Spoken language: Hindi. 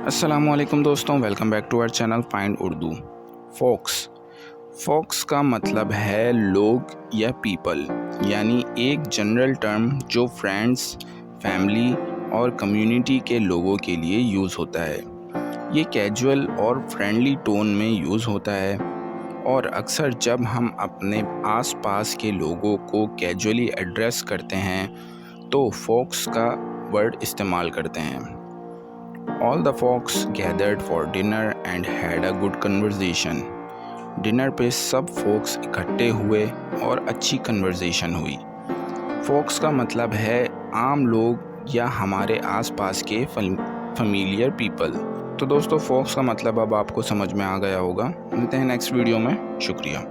अस्सलामुअलैकुम दोस्तों, welcome back to our channel find Urdu. Folks का मतलब है लोग या पीपल, यानी एक जनरल टर्म जो फ्रेंड्स, फैमिली और कम्युनिटी के लोगों के लिए यूज़ होता है। ये कैजुअल और फ्रेंडली टोन में यूज़ होता है और अक्सर जब हम अपने आसपास के लोगों को कैजुअली एड्रेस करते हैं तो फोक्स का वर्ड इस्तेमाल करते हैं। All the folks gathered for dinner and had a good conversation. Dinner पे सब फोक्स इकट्ठे हुए और अच्छी कन्वर्सेशन हुई। फोक्स का मतलब है आम लोग या हमारे आसपास के फैमिलियर पीपल। तो दोस्तों, फोक्स का मतलब अब आपको समझ में आ गया होगा। मिलते हैं नेक्स्ट वीडियो में। शुक्रिया।